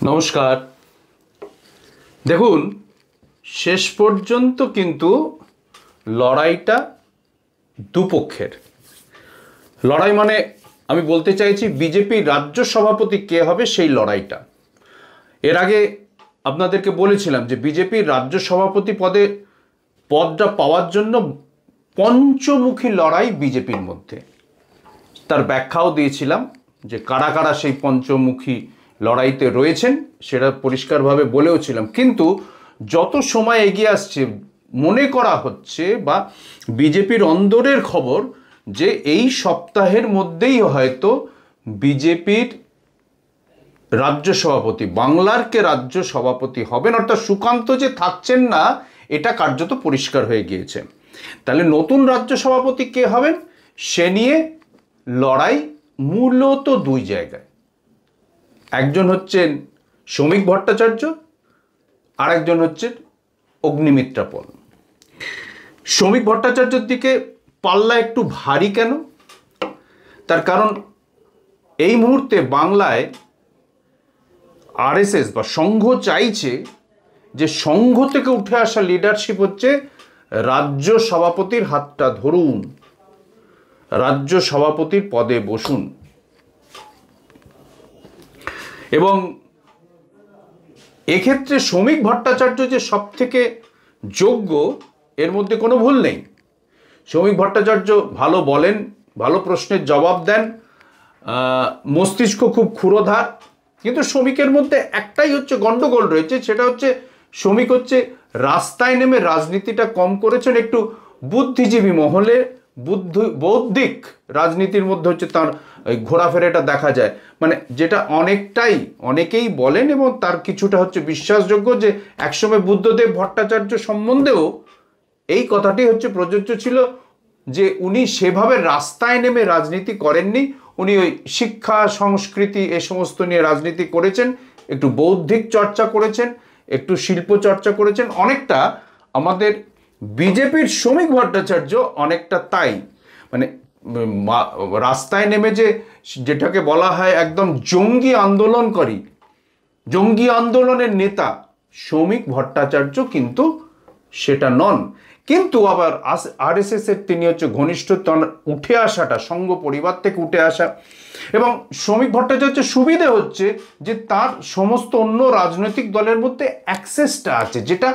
নমস্কার। দেখুন, শেষ পর্যন্ত কিন্তু লড়াইটা দুপক্ষের লড়াই। মানে আমি বলতে চাইছি বিজেপির রাজ্য সভাপতি কে হবে সেই লড়াইটা। এর আগে আপনাদেরকে বলেছিলাম যে বিজেপির রাজ্য সভাপতি পদটা পাওয়ার জন্য পঞ্চমুখী লড়াই বিজেপির মধ্যে। তার ব্যাখ্যাও দিয়েছিলাম যে কারা কারা সেই পঞ্চমুখী লড়াইতে রয়েছেন, সেটা পরিষ্কারভাবে বলেওছিলাম। কিন্তু যত সময় এগিয়ে আসছে মনে করা হচ্ছে বা বিজেপির অন্দরের খবর যে এই সপ্তাহের মধ্যেই হয়তো বিজেপির রাজ্য সভাপতি, বাংলার কে রাজ্য সভাপতি হবেন, অর্থাৎ সুকান্ত যে থাকছেন না এটা কার্যত পরিষ্কার হয়ে গিয়েছে। তাহলে নতুন রাজ্য সভাপতি কে হবেন সে নিয়ে লড়াই মূলত দুই জায়গায়। একজন হচ্ছেন শ্রমিক ভট্টাচার্য, আর একজন হচ্ছেন অগ্নিমিত্রা পল। শ্রমিক ভট্টাচার্যের দিকে পাল্লা একটু ভারী কেন? তার কারণ এই মুহূর্তে বাংলায় আরএসএস বা সংঘ চাইছে যে সংঘ থেকে উঠে আসা লিডারশিপ হচ্ছে রাজ্য সভাপতির হাতটা ধরুন, রাজ্য সভাপতির পদে বসুন। এবং এক্ষেত্রে শ্রমিক ভট্টাচার্য যে সব থেকে যোগ্য এর মধ্যে কোনো ভুল নেই। শ্রমিক ভট্টাচার্য ভালো বলেন, ভালো প্রশ্নের জবাব দেন, মস্তিষ্ক খুব ক্ষুরোধার। কিন্তু শ্রমিকের মধ্যে একটাই হচ্ছে গন্ডগোল রয়েছে, সেটা হচ্ছে শ্রমিক হচ্ছে রাস্তায় নেমে রাজনীতিটা কম করেছেন, একটু বুদ্ধিজীবী মহলে বৌদ্ধিক রাজনীতির মধ্যে হচ্ছে তার ঘোরাফেরাটা দেখা যায়। মানে যেটা অনেকেই বলেন এবং তার কিছুটা হচ্ছে বিশ্বাসযোগ্য যে একসময় বুদ্ধদেব ভট্টাচার্য সম্বন্ধেও এই কথাটি হচ্ছে প্রযোজ্য ছিল যে উনি সেভাবে রাস্তায় নেমে রাজনীতি করেননি, উনি ওই শিক্ষা সংস্কৃতি এ সমস্ত নিয়ে রাজনীতি করেছেন, একটু বৌদ্ধিক চর্চা করেছেন, একটু শিল্প চর্চা করেছেন। অনেকটা আমাদের বিজেপির শ্রমিক ভট্টাচার্য অনেকটা তাই। মানে রাস্তায় নেমে যেটাকে বলা হয় একদম জঙ্গি আন্দোলনের নেতা শ্রমিক ভট্টাচার্য কিন্তু সেটা নন। কিন্তু আবার আরএসএস এর তিনি হচ্ছে ঘনিষ্ঠ উঠে আসাটা, সংঘ পরিবার থেকে উঠে আসা। এবং শ্রমিক ভট্টাচার্যের সুবিধে হচ্ছে যে তার সমস্ত অন্য রাজনৈতিক দলের মধ্যে অ্যাক্সেসটা আছে, যেটা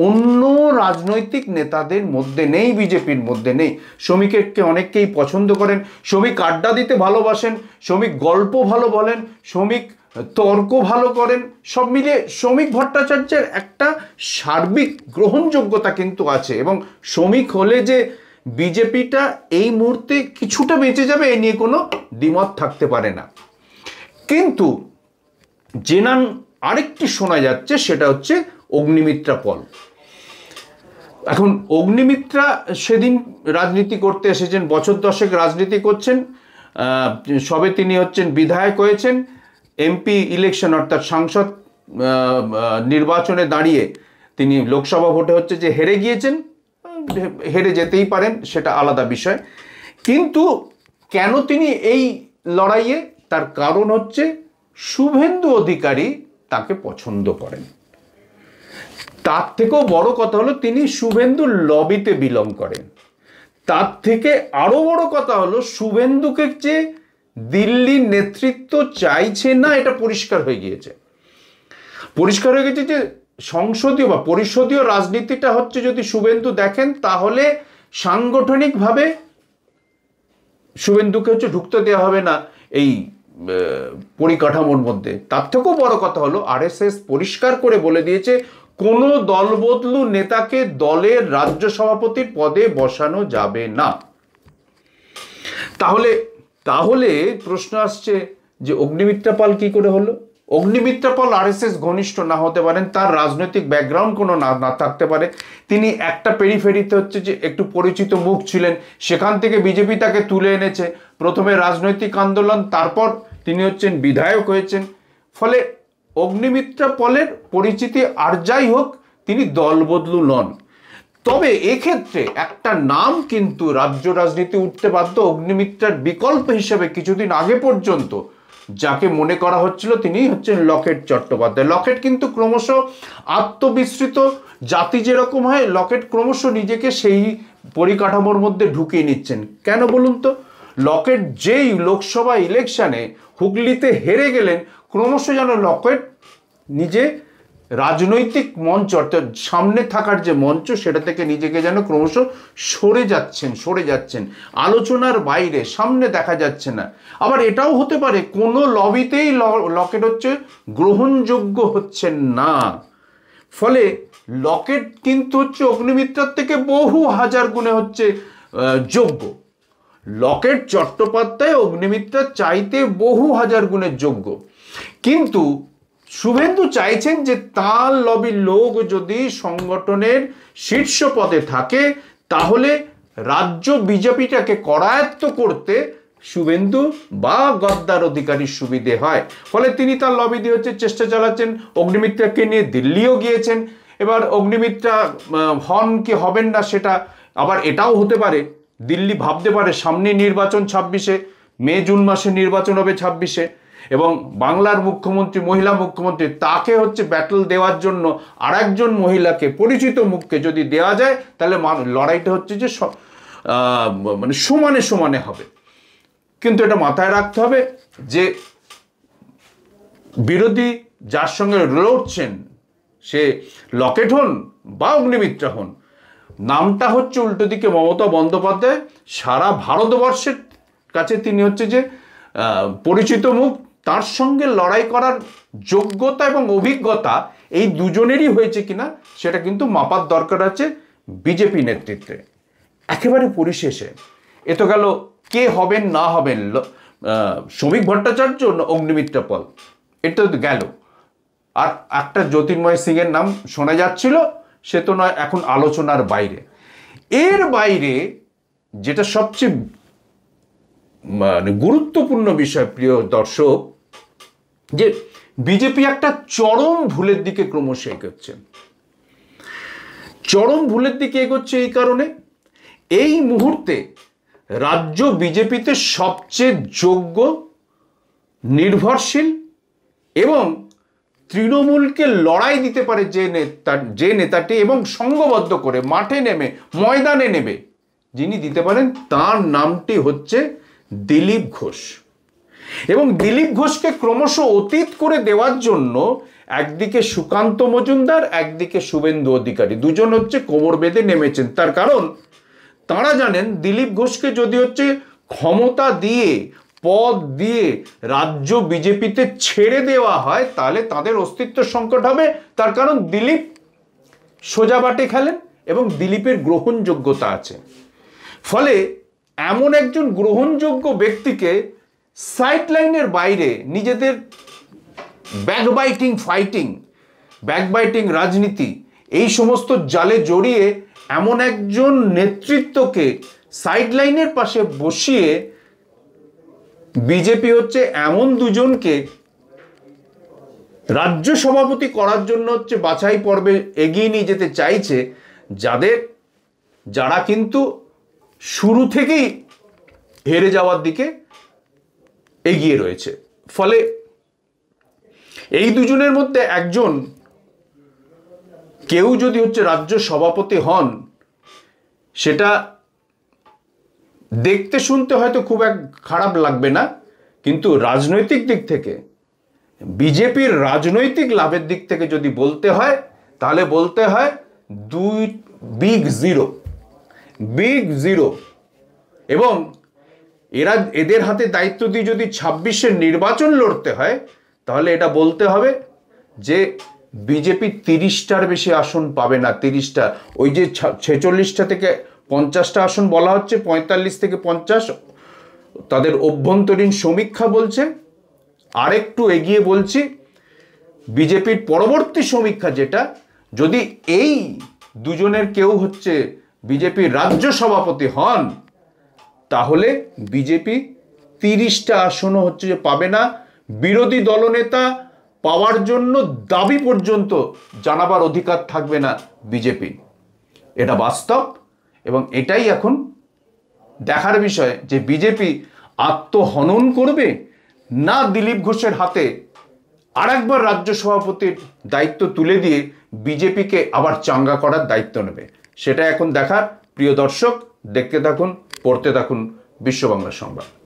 অন্য রাজনৈতিক নেতাদের মধ্যে নেই, বিজেপির মধ্যে নেই। শ্রমিককে অনেককেই পছন্দ করেন, শ্রমিক আড্ডা দিতে ভালোবাসেন, শ্রমিক গল্প ভালো বলেন, শ্রমিক তর্ক ভালো করেন। সব মিলিয়ে শ্রমিক ভট্টাচার্যের একটা সার্বিক গ্রহণযোগ্যতা কিন্তু আছে। এবং শ্রমিক হলে যে বিজেপিটা এই মুহূর্তে কিছুটা বেঁচে যাবে এ নিয়ে কোনো দ্বিমত থাকতে পারে না। কিন্তু যে নাম আরেকটি শোনা যাচ্ছে সেটা হচ্ছে অগ্নিমিত্রা পল। এখন অগ্নিমিত্রা সেদিন রাজনীতি করতে এসেছেন, বছর দশেক রাজনীতি করছেন, সবে তিনি হচ্ছেন বিধায়ক হয়েছেন, এমপি ইলেকশন অর্থাৎ সাংসদ নির্বাচনে দাঁড়িয়ে তিনি লোকসভা ভোটে হচ্ছে যে হেরে গিয়েছেন, হেরে যেতেই পারেন, সেটা আলাদা বিষয়। কিন্তু কেন তিনি এই লড়াইয়ে? তার কারণ হচ্ছে শুভেন্দু অধিকারী তাকে পছন্দ করেন। তার থেকেও বড় কথা হলো তিনি শুভেন্দুর লবিতে বিলং করেন। তার থেকে আরো বড় কথা হলো শুভেন্দুকে যে দিল্লির নেতৃত্ব চাইছে না, এটা পরিষ্কার হয়ে গিয়েছে যে সংসদীয় বা পরিষদীয় রাজনীতিটা হচ্ছে যদি শুভেন্দু দেখেন তাহলে সাংগঠনিকভাবে শুভেন্দুকে হচ্ছে ঢুকতে দেওয়া হবে না এই পরিকাঠামোর মধ্যে। তার থেকেও বড় কথা হলো আরএসএস পরিষ্কার করে বলে দিয়েছে কোনো দলবদলু নেতাকে দলের রাজ্য সভাপতির পদে বসানো যাবে না। তাহলে প্রশ্ন আসছে যে অগ্নিমিত্রা পাল কি করে হলো? অগ্নিমিত্রা পাল আরএসএস ঘনিষ্ঠ না হতে পারেন, তার রাজনৈতিক ব্যাকগ্রাউন্ড কোনো না থাকতে পারে, তিনি একটা পেরিফেরিতে হচ্ছে যে একটু পরিচিত মুখ ছিলেন, সেখান থেকে বিজেপি তাকে তুলে এনেছে, প্রথমে রাজনৈতিক আন্দোলন, তারপর তিনি হচ্ছেন বিধায়ক হয়েছেন। ফলে অগ্নিমিত্রা পলের পরিচিতি আর যাই হোক তিনি দলবদলু নন। তবে এক্ষেত্রে একটা নাম কিন্তু রাজ্য রাজনীতি উঠতে বাধ্য। অগ্নিমিত্রার বিকল্প হিসেবে কিছুদিন আগে পর্যন্ত যাকে মনে করা হচ্ছিল তিনি হচ্ছেন লকেট চট্টোপাধ্যায়। লকেট কিন্তু ক্রমশ আত্মবিস্মৃত জাতি যেরকম হয়, লকেট ক্রমশ নিজেকে সেই পরিকাঠামোর মধ্যে ঢুকিয়ে নিচ্ছেন। কেন বলুন তো? লকেট যেই লোকসভা ইলেকশনে হুগলিতে হেরে গেলেন, ক্রমশ যেন লকেট নিজে রাজনৈতিক মঞ্চ অর্থাৎ সামনে থাকার যে মঞ্চ সেটা থেকে নিজেকে যেন ক্রমশ সরে যাচ্ছেন, আলোচনার বাইরে, সামনে দেখা যাচ্ছে না। আবার এটাও হতে পারে কোনো লবিতেই লকেট হচ্ছে গ্রহণযোগ্য হচ্ছেন না। ফলে লকেট কিন্তু হচ্ছে অগ্নিমিত্রার থেকে বহু হাজার গুণে হচ্ছে যোগ্য। লকেট চট্টোপাধ্যায় অগ্নিমিত্রার চাইতে বহু হাজার গুণের যোগ্য। কিন্তু শুভেন্দু চাইছেন যে তার লবির লোক যদি সংগঠনের শীর্ষ পদে থাকে তাহলে রাজ্য বিজেপিটাকে করায়ত্ত করতে শুভেন্দু বা গদ্দার অধিকারীর সুবিধে হয়। ফলে তিনি তার লবি দিয়ে হচ্ছে চেষ্টা চালাচ্ছেন। অগ্নিমিত্রাকে নিয়ে দিল্লিও গিয়েছেন। এবার অগ্নিমিত্রা হন কি হবেন না সেটা আবার এটাও হতে পারে, দিল্লি ভাবতে পারে সামনে নির্বাচন 26-এ, মে জুন মাসে নির্বাচন হবে 26-এ, এবং বাংলার মুখ্যমন্ত্রী, মহিলা মুখ্যমন্ত্রী, তাকে হচ্ছে ব্যাটল দেওয়ার জন্য আর একজন মহিলাকে, পরিচিত মুখকে যদি দেওয়া যায় তাহলে লড়াইটা হচ্ছে যে মানে সমানে সমানে হবে। কিন্তু এটা মাথায় রাখতে হবে যে বিরোধী যার সঙ্গে লড়ছেন সে লকেট হন বা অগ্নিমিত্রা হন, নামটা হচ্ছে উল্টো দিকে মমতা বন্দ্যোপাধ্যায়। সারা ভারতবর্ষের কাছে তিনি হচ্ছে যে পরিচিত মুখ। তার সঙ্গে লড়াই করার যোগ্যতা এবং অভিজ্ঞতা এই দুজনেরই হয়েছে কিনা সেটা কিন্তু মাপার দরকার আছে বিজেপি নেতৃত্বে। একেবারে পরিশেষে এ তো গেল কে হবেন না হবেন, শ্রমিক ভট্টাচার্য না অগ্নিমিত্রা পল, এটা তো গেল। আর একটা জ্যোতির্ময় সিংয়ের নাম শোনা যাচ্ছিল, সে তো নয় এখন আলোচনার বাইরে। এর বাইরে যেটা সবচেয়ে মানে গুরুত্বপূর্ণ বিষয় প্রিয় দর্শক, যে বিজেপি একটা চরম ভুলের দিকে ক্রমশ এগোচ্ছে। চরম ভুলের দিকে এগোচ্ছে এই কারণে, এই মুহূর্তে রাজ্য বিজেপিতে সবচেয়ে যোগ্য, নির্ভরশীল এবং তৃণমূলকে লড়াই দিতে পারে যে নেতাটি এবং সংঘবদ্ধ করে মাঠে নেমে, ময়দানে নেমে যিনি দিতে পারেন, তার নামটি হচ্ছে দিলীপ ঘোষ। এবং দিলীপ ঘোষকে ক্রমশ অতীত করে দেওয়ার জন্য একদিকে সুকান্ত মজুমদার, একদিকে শুভেন্দু অধিকারী, দুজন হচ্ছে কোমর বেঁধে নেমেছেন। তার কারণ তারা জানেন দিলীপ ঘোষকে যদি হচ্ছে ক্ষমতা দিয়ে, পদ দিয়ে রাজ্য বিজেপিতে ছেড়ে দেওয়া হয় তাহলে তাদের অস্তিত্ব সংকট হবে। তার কারণ দিলীপ সোজা বাটে খেলেন এবং দিলীপের গ্রহণযোগ্যতা আছে। ফলে এমন একজন গ্রহণযোগ্য ব্যক্তিকে সাইডলাইনের বাইরে নিজেদের ব্যাকবাইটিং রাজনীতি, এই সমস্ত জালে জড়িয়ে এমন একজন নেতৃত্বকে সাইডলাইনের পাশে বসিয়ে বিজেপি হচ্ছে এমন দুজনকে রাজ্য সভাপতি করার জন্য হচ্ছে বাছাই পর্বে এগিয়ে নিয়ে যেতে চাইছে, যারা কিন্তু শুরু থেকেই হেরে যাওয়ার দিকে এগিয়ে রয়েছে। ফলে এই দুজনের মধ্যে একজন কেউ যদি হচ্ছে রাজ্য সভাপতি হন, সেটা দেখতে শুনতে হয়তো খুব এক খারাপ লাগবে না, কিন্তু রাজনৈতিক দিক থেকে, বিজেপির রাজনৈতিক লাভের দিক থেকে যদি বলতে হয় তাহলে বলতে হয় বিগ জিরো। এবং এদের হাতে দায়িত্ব দিয়ে যদি 26-এর নির্বাচন লড়তে হয় তাহলে এটা বলতে হবে যে বিজেপি 30টার বেশি আসন পাবে না। 30টা, ওই যে 46টা থেকে 50টা আসন বলা হচ্ছে, 45 থেকে 50 তাদের অভ্যন্তরীণ সমীক্ষা বলছে। আরেকটু এগিয়ে বলছি, বিজেপির পরবর্তী সমীক্ষা যেটা, যদি এই দুজনের কেউ হচ্ছে বিজেপির রাজ্য সভাপতি হন তাহলে বিজেপি 30টা আসনও হচ্ছে যে পাবে না। বিরোধী দলনেতা পাওয়ার জন্য দাবি পর্যন্ত জানাবার অধিকার থাকবে না বিজেপি। এটা বাস্তব এবং এটাই এখন দেখার বিষয় যে বিজেপি আত্মহনন করবে না দিলীপ ঘোষের হাতে আরেকবার রাজ্য সভাপতির দায়িত্ব তুলে দিয়ে বিজেপিকে আবার চাঙ্গা করার দায়িত্ব নেবে, সেটা এখন দেখার। প্রিয় দর্শক, দেখতে থাকুন, পড়তে থাকুন বিশ্ব বাংলা সংবাদ।